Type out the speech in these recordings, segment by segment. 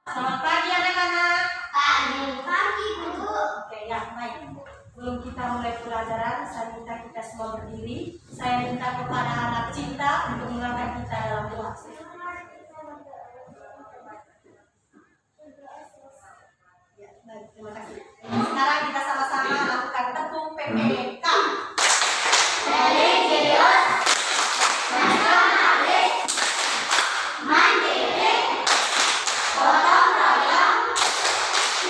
Selamat pagi anak-anak. Pagi, Bu. Oke ya, baik. Sebelum kita mulai pelajaran, saya minta kita semua berdiri. Saya minta kepada anak cinta untuk mengangkat kita dalam doa. Ya, baik, terima kasih. Sekarang kita sama-sama lakukan tepung PPK. Religius, nasionalis, mandiri, gotong royong,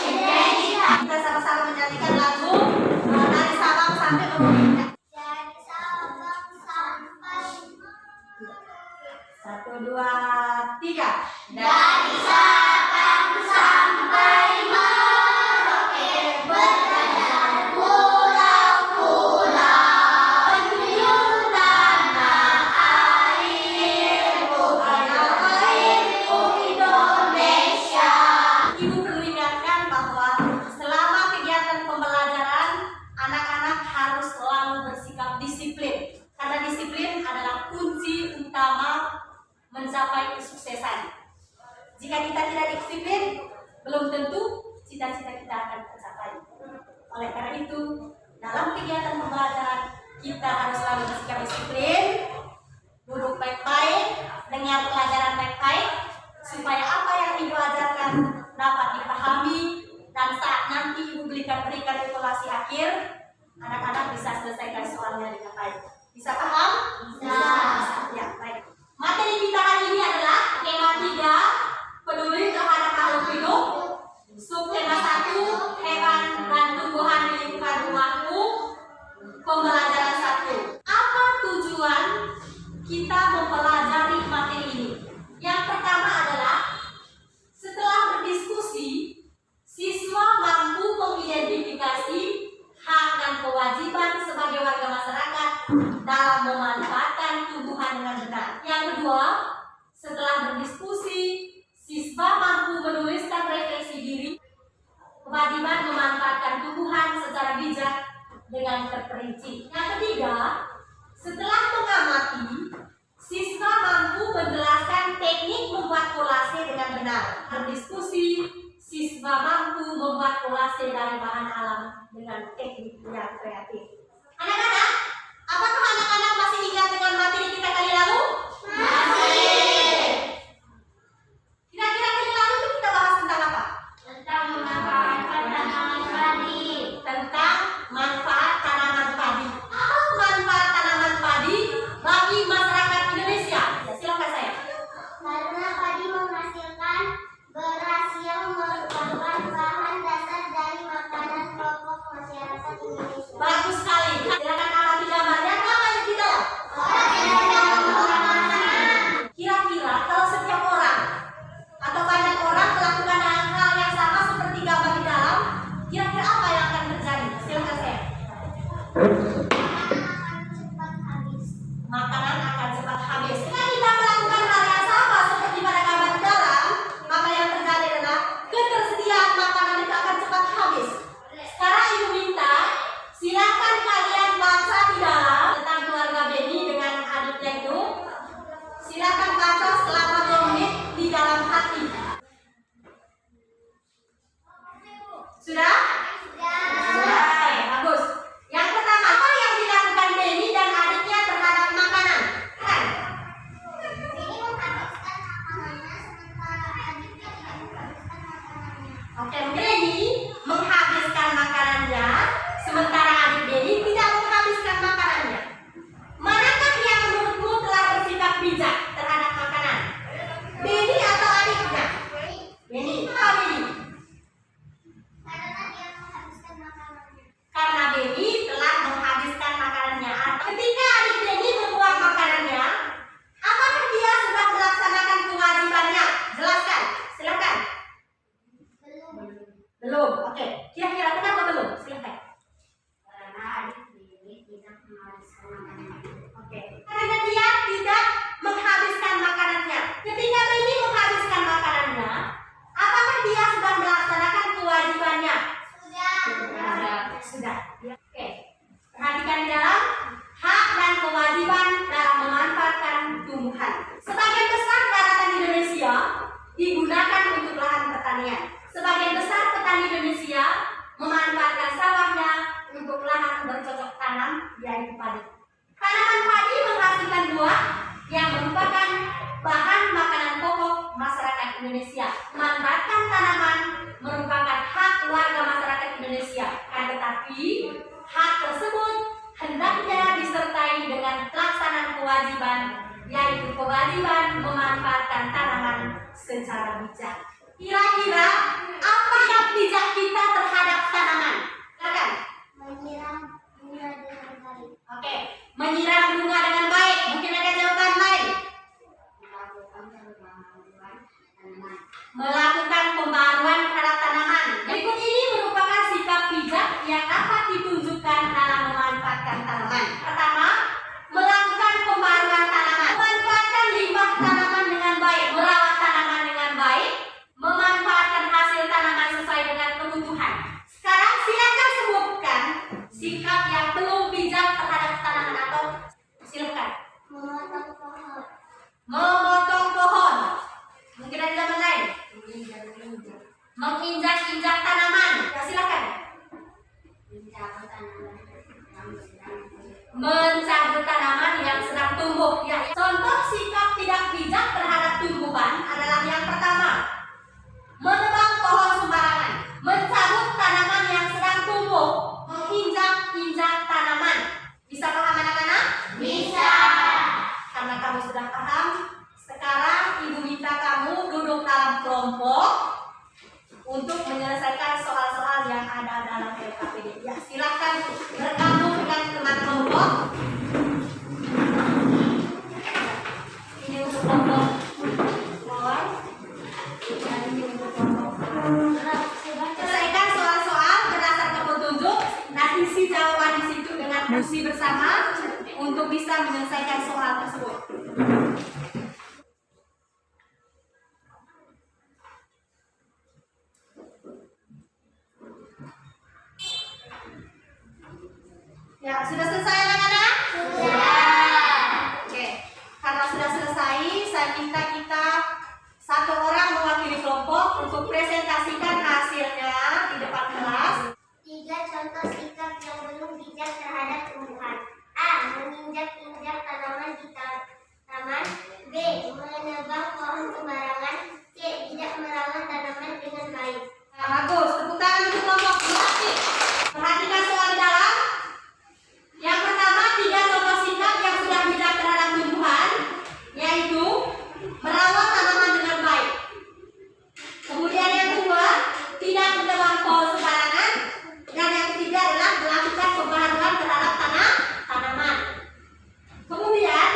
integritas. Kita sama-sama menyanyikan lagu dari Sabang sampai Merauke. Dari Sabang sampai Satu, dua, tiga. Dari Sabang sampai Merauke, berjalan pulau-pulau, menuju tanah airku, Indonesia. Ibu perlu ingatkan bahwa selama kegiatan pembelajaran, anak-anak harus selalu bersikap disiplin. Karena disiplin adalah kunci utama mencapai kesuksesan. Jika kita tidak disiplin, belum tentu cita-cita kita akan tercapai. Oleh karena itu, dalam kegiatan pembelajaran, kita harus selalu bersikap disiplin, duduk baik-baik, dengar pelajaran baik-baik, supaya apa yang ibu ajarkan dapat dipahami, dan saat nanti ibu berikan evaluasi akhir, anak-anak bisa selesaikan soalnya dengan baik. Bisa paham? Bisa. Ya, baik. Materi kita hari ini adalah tema 3, peduli terhadap makhluk hidup. Subtema 1, hewan dan tumbuhan di lingkungan rumahmu. Pembelajaran 1. Apa tujuan kita mempelajari materi ini? Yang pertama adalah setelah berdiskusi, siswa mampu mengidentifikasi hak dan kewajiban sebagai warga masyarakat dalam memanfaatkan tumbuhan dengan benar. Yang kedua, setelah berdiskusi, siswa mampu menuliskan refleksi diri, kewajiban memanfaatkan tumbuhan secara bijak dengan terperinci. Yang ketiga, setelah mengamati, siswa mampu menjelaskan teknik membuat kolase dengan benar. Berdiskusi, siswa mampu membuat kolase dari bahan alam dengan teknik yang kreatif. Anak-anak, apakah anak-anak masih ingat dengan materi kita kali lalu? Masih. Kira-kira kali lalu itu kita bahas tentang apa? Tentang memanfaatkan tanaman padi. Tentang manfaat tanaman padi. Apa manfaat tanaman padi bagi masyarakat Indonesia? Ya, silakan saya. Karena padi menghasilkan beras yang merupakan bahan dasar dari makanan pokok masyarakat Indonesia. Bagus sekali. Silakan amati gambarnya. Apa yang di dalam? Orang yang sedang makanan. Kira-kira kalau setiap orang atau banyak orang melakukan hal yang sama seperti gambar di dalam, kira-kira apa yang akan terjadi? Silakan saya. Akan cepat habis. Makanan akan cepat habis. Jika kita melakukan hal yang sama seperti pada gambar di dalam, maka yang terjadi adalah ketersediaan makanan itu akan cepat habis. Sekarang ibu minta, silakan kalian baca di dalam tentang keluarga Beni dengan adiknya itu. Silakan baca selama 2 menit di dalam hati. Sudah? Sudah. Oke, bagus. Yang pertama, apa yang dilakukan Beni dan adiknya terhadap makanan? Kan? Ini menghabiskan makanannya sementara adiknya tidak menghabiskan makanannya. Oke, Beni menghabiskan makanannya, sementara adik Beni tidak menghabiskan makanannya. Manakah yang menurutmu telah bersikap bijak terhadap makanan? Beni atau adiknya? Beni. Kenapa Beni? Karena dia menghabiskan makanannya. Karena Beni telah menghabiskan makanannya. Ketika adik Beni membuang makanannya, apakah dia sudah melaksanakan kewajibannya? Jelaskan, silakan. Belum. Oke. Kira-kira kenapa belum? Silakan. Karena adik Beni tidak menghabiskan makanannya. Oke. Karena dia tidak menghabiskan makanannya. Ketika Beni menghabiskan makanannya, apakah dia sudah melaksanakan kewajibannya? Sudah. Oke. Perhatikan di dalam hak dan kewajiban dalam memanfaatkan tumbuhan. Sebagian besar daratan Indonesia digunakan untuk lahan pertanian. memanfaatkan tanaman merupakan hak warga masyarakat Indonesia. Tetapi hak tersebut hendaknya disertai dengan pelaksanaan kewajiban, yaitu kewajiban memanfaatkan tanaman secara bijak. Kira-kira apa yang bijak kita terhadap tanaman? Silakan. Menyiram bunga dengan baik. Oke, menyiram bunga dengan baik. Mungkin ada jawaban lain. Melakukan pembaruan terhadap tanaman. Berikut ini merupakan sikap bijak yang dapat ditunjukkan dalam memanfaatkan tanaman. Pertama, melakukan pembaruan tanaman. Memanfaatkan limbah tanaman dengan baik, merawat tanaman dengan baik, memanfaatkan hasil tanaman sesuai dengan kebutuhan. Sekarang silakan sebutkan sikap yang belum bijak terhadap tanaman atau silakan. Memotong pohon. Memotong pohon. Mungkin ada zaman lain. Menginjak-injak. Menginjak-injak tanaman. Ya, silakan. Mencabut tanaman yang sedang tumbuh. Mencabut tanaman yang sedang tumbuh. Ya, contoh sikap tidak bijak terhadap tumbuhan adalah yang pertama, menebang pohon sembarangan, mencabut tanaman yang sedang tumbuh, menginjak-injak tanaman. Bisa paham anak-anak? Bisa. Karena kamu sudah paham, sekarang ibu minta kamu duduk dalam kelompok untuk menyelesaikan soal-soal yang ada dalam LKPD. Ya, silakan bergabung dengan teman kelompok. Ini untuk kelompok bawah, dan ini untuk kelompok atas. Selesaikan soal-soal berdasarkan petunjuk dan isi jawaban di situ dengan kursi bersama untuk bisa menyelesaikan soal tersebut. Ya, sudah selesai anak-anak? Sudah. Oke, karena sudah selesai, saya minta kita satu orang mewakili kelompok untuk presentasikan hasilnya di depan kelas. 3 contoh sikap yang belum bijak terhadap tumbuhan. A. Menginjak-injak tanaman di taman. B. Menebang pohon sembarangan. C. Tidak merawat tanaman dengan baik. Nah, bagus, tepuk tangan untuk kelompok. Berarti perhatikan soal di dalam. Yang pertama, 3 contoh sikap yang sudah bijak terhadap tumbuhan, yaitu merawat tanaman dengan baik. Kemudian yang kedua, tidak menebang pohon sembarangan. Dan yang ketiga adalah melakukan pembaharuan terhadap tanaman. Kemudian,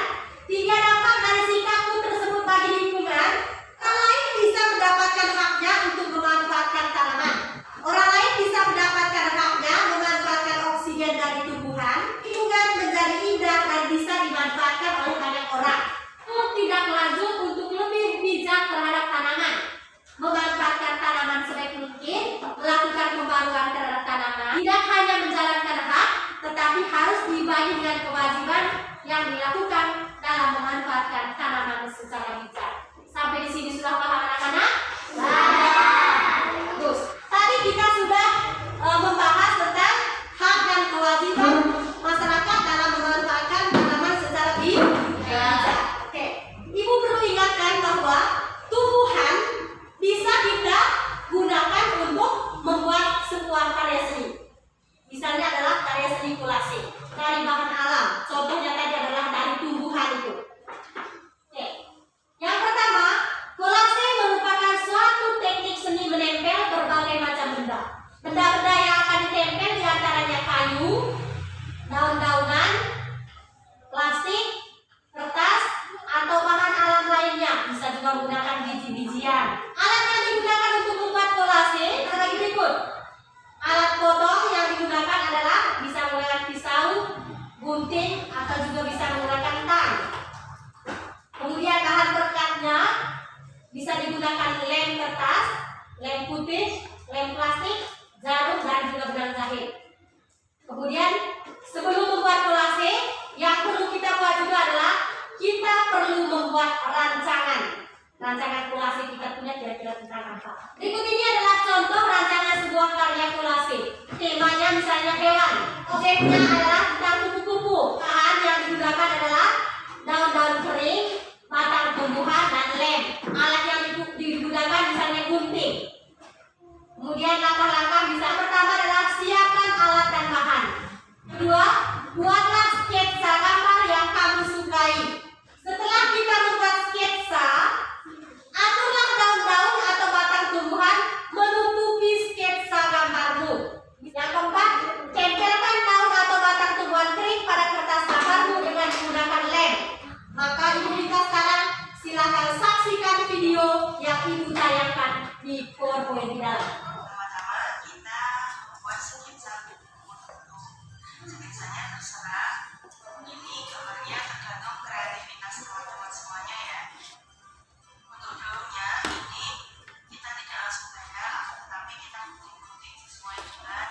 3 dampak dari sikapmu tersebut bagi lingkungan. Orang lain bisa mendapatkan haknya untuk memanfaatkan tanaman. Orang lain bisa mendapatkan haknya memanfaatkan oksigen dari tumbuhan. Lingkungan menjadi indah dan bisa dimanfaatkan oleh banyak orang. Untuk tidak lanjut untuk lebih bijak terhadap tanaman, memanfaatkan tanaman sebaik mungkin, melakukan pembaruan terhadap tanaman. Tidak hanya menjalankan hak, tetapi harus dibagi dengan kewajiban yang dilakukan dalam memanfaatkan tanaman secara bijak. Sampai di sini sudah paham anak-anak? Bagus. Tadi kita sudah membahas tentang hak dan kewajiban masyarakat dalam memanfaatkan tanaman secara bijak. Oke. Ibu perlu ingatkan bahwa tumbuhan bisa kita gunakan untuk membuat sebuah karya seni. Misalnya adalah karya seni kolase dari bahan alam. Contohnya tadi adalah dari tumbuhan itu. Oke. Yang pertama, kolase merupakan suatu teknik seni menempel berbagai macam benda. Benda-benda yang akan ditempel diantaranya kayu, daun-daunan, plastik, kertas, atau bahan alam lainnya. Bisa juga menggunakan biji-bijian. Alat yang digunakan untuk membuat kolase adalah berikut. Alat potong yang digunakan adalah bisa menggunakan pisau, gunting, atau juga bisa menggunakan tang. Kemudian bahan perekatnya bisa digunakan lem kertas, lem putih, lem plastik, jarum, dan juga benang jahit. Kemudian sebelum membuat kolase, yang perlu kita buat juga adalah kita perlu membuat rancangan. Rancangan kolase kita punya kira-kira tentang apa? Berikut ini adalah contoh rancangan sebuah karya kolase. Temanya misalnya hewan. Objeknya adalah tentang kupu-kupu. Bahan yang digunakan adalah daun-daun kering, batang tumbuhan, dan lem. Alat yang digunakan misalnya Kemudian langkah-langkah bisa pertama adalah siapkan alat dan bahan. Kedua, buatlah sketsa gambar yang kamu sukai. Setelah kita membuat sketsa, aturlah daun-daun atau batang tumbuhan menutupi sketsa gambarmu. Yang keempat, tempelkan daun atau batang tumbuhan kering pada kertas gambarmu dengan menggunakan lem. Maka Ibu Rika sekarang silakan saksikan video yang Ibu tayangkan di PowerPoint di dalam. Pertama-tama kita membuat sketsa untuk sketsanya terserah. Ini gambarnya tergantung kreativitas teman-teman semuanya ya. Untuk daunnya ini kita tidak langsung tempel, tetapi kita gunting-gunting sesuai dengan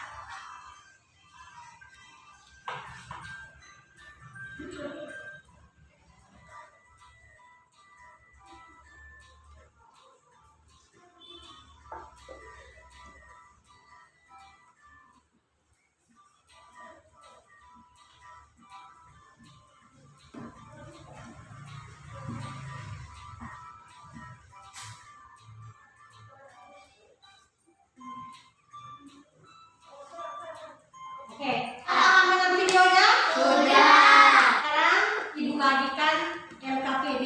Oke, paham dengan videonya? Sudah. Sekarang Ibu bagikan LKPD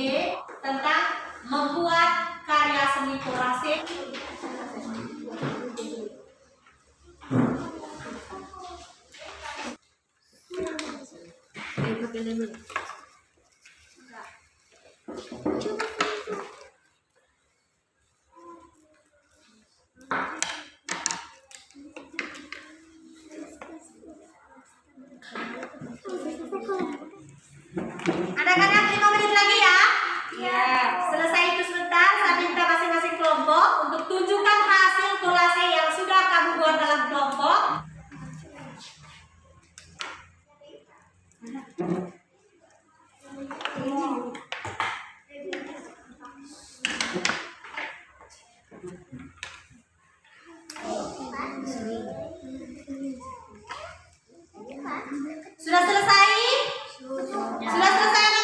tentang membuat karya seni kolase. Anak-anak 5 menit lagi ya. Ya. Selesai itu sebentar, saya minta masing-masing kelompok untuk tunjukkan hasil kolase yang sudah kamu buat dalam kelompok. Sudah selesai? Sudah selesai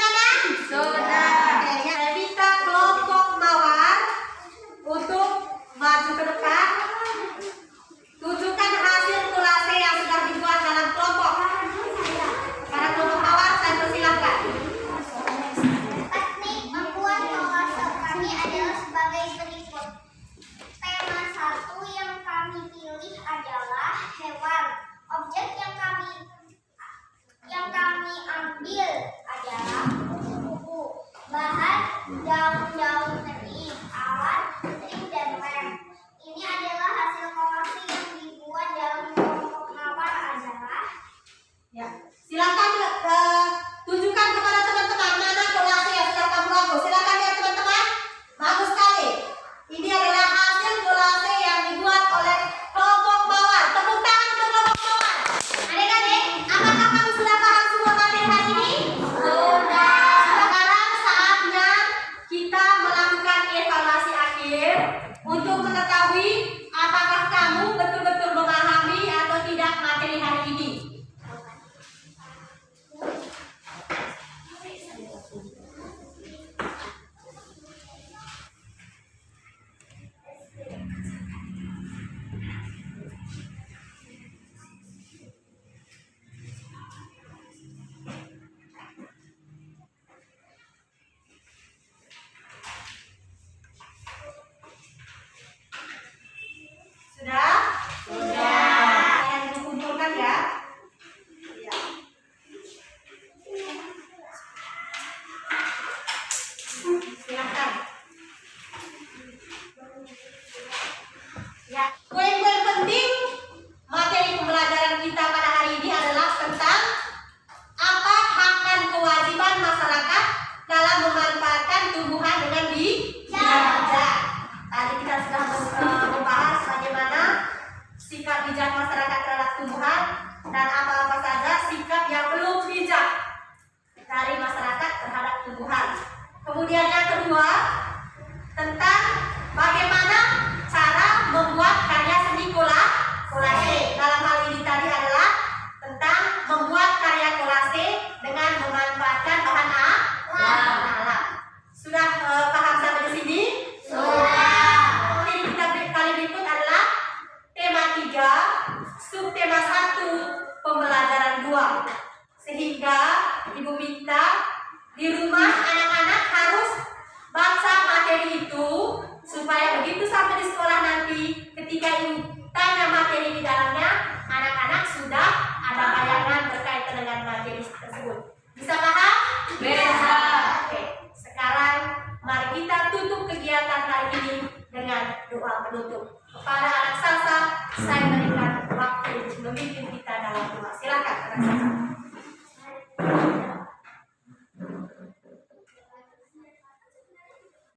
doa penutup. Kepada anak Salsa, saya